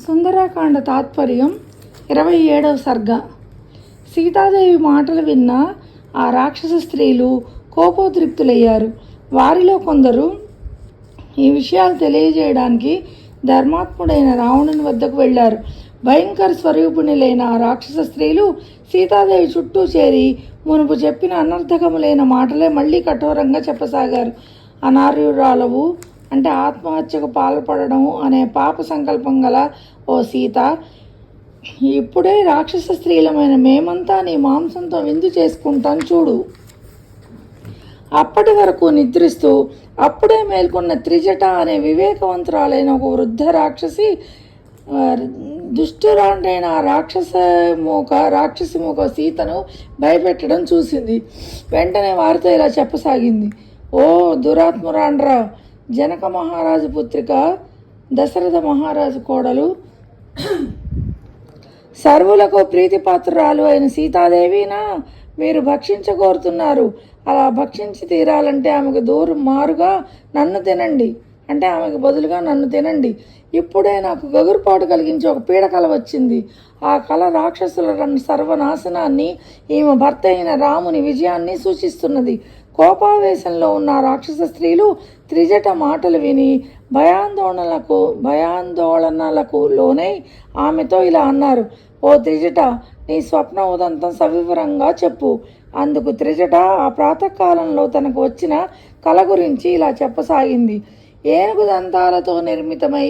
సుందరకాండ తాత్పర్యం 27వ సర్గ. సీతాదేవి మాటలు విన్న ఆ రాక్షస స్త్రీలు కోపోద్రిక్తులయ్యారు. వారిలో కొందరు ఈ విషయాలు తెలియజేయడానికి ధర్మాత్ముడైన రావణుని వద్దకు వెళ్ళారు. భయంకర స్వరూపిణులైన ఆ రాక్షస స్త్రీలు సీతాదేవి చుట్టూ చేరి మునుపు చెప్పిన అనర్థకములైన మాటలే మళ్ళీ కఠోరంగా చెప్పసాగారు. అనార్యురాలవు అంటే ఆత్మహత్యకు పాల్పడడం అనే పాప సంకల్పం గల ఓ సీత, ఇప్పుడే రాక్షస స్త్రీలమైన మేమంతా నీ మాంసంతో విందు చేసుకుంటాం చూడు. అప్పటి వరకు నిద్రిస్తూ అప్పుడే మేల్కొన్న త్రిజట అనే వివేకవంతురాలైన ఒక వృద్ధ రాక్షసి దుష్టురాండైన రాక్షసి మూక సీతను భయపెట్టడం చూసింది. వెంటనే వారితో ఇలా చెప్పసాగింది. ఓ దురాత్మురాండ్రా, జనక మహారాజు పుత్రిక, దశరథ మహారాజు కోడలు, సర్వులకు ప్రీతిపాత్రురాలు అయిన సీతాదేవినా మీరు భక్షించకోరుతున్నారు. అలా భక్షించి తీరాలంటే ఆమెకు మారుగా నన్ను తినండి, అంటే ఆమెకు బదులుగా నన్ను తినండి. ఇప్పుడే నాకు గగురుపాటు కలిగించి ఒక పీడకల వచ్చింది. ఆ కళ రాక్షసుల సర్వనాశనాన్ని, ఈమె భర్త అయిన రాముని విజయాన్ని సూచిస్తున్నది. కోపావేశంలో ఉన్న రాక్షస స్త్రీలు త్రిజట మాటలు విని భయాందోళనలకు లోనై ఆమెతో ఇలా అన్నారు. ఓ త్రిజట, నీ స్వప్న ఉదంతం సవివరంగా చెప్పు. అందుకు త్రిజట ఆ ప్రాతకాలంలో తనకు వచ్చిన కల గురించి ఇలా చెప్పసాగింది. ఏనుగు దంతాలతో నిర్మితమై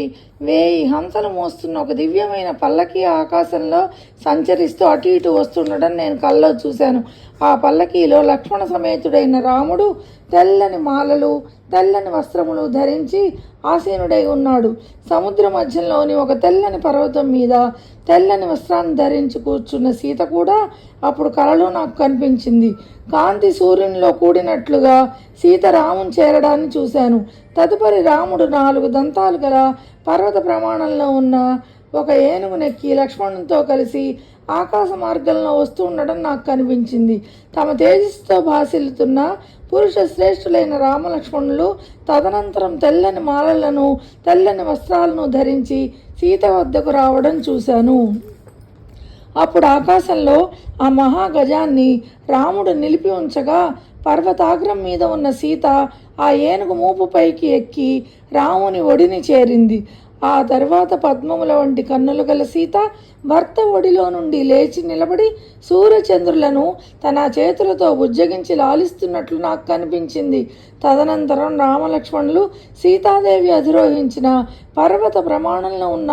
1000 హంసలు మోస్తున్న ఒక దివ్యమైన పల్లకి ఆకాశంలో సంచరిస్తూ అటు ఇటు వస్తుండడం నేను కల్లో చూశాను. ఆ పల్లకీలో లక్ష్మణ సమేతుడైన రాముడు తెల్లని మాలలు, తెల్లని వస్త్రములు ధరించి ఆసీనుడై ఉన్నాడు. సముద్ర మధ్యంలోని ఒక తెల్లని పర్వతం మీద తెల్లని వస్త్రాన్ని ధరించి కూర్చున్న సీత కూడా అప్పుడు కలలో నాకు కనిపించింది. కాంతి సూర్యునిలో కూడినట్లుగా సీత రాముని చేరడాన్ని చూశాను. తదుపరి రాముడు 4 దంతాలు గల పర్వత ప్రమాణంలో ఉన్న ఒక ఏనుగునెక్కి లక్ష్మణునితో కలిసి ఆకాశ మార్గంలో వస్తూ ఉండడం నాకు కనిపించింది. తమ తేజస్సుతో భాసిల్లుతున్న పురుష శ్రేష్ఠులైన రామలక్ష్మణులు తదనంతరం తెల్లని మాలలను, తెల్లని వస్త్రాలను ధరించి సీత వద్దకు రావడం చూశాను. అప్పుడు ఆకాశంలో ఆ మహాగజాన్ని రాముడు నిలిపి ఉంచగా పర్వతాగ్రం మీద ఉన్న సీత ఆ ఏనుగు మూపుపైకి ఎక్కి రాముని ఒడిని చేరింది. ఆ తర్వాత పద్మముల వంటి కన్నులు గల సీత భర్త ఒడిలో నుండి లేచి నిలబడి సూర్యచంద్రులను తన చేతులతో బుజ్జగించి లాలిస్తున్నట్లు నాకు కనిపించింది. తదనంతరం రామలక్ష్మణులు సీతాదేవి అధిరోహించిన పర్వత ప్రమాణంలో ఉన్న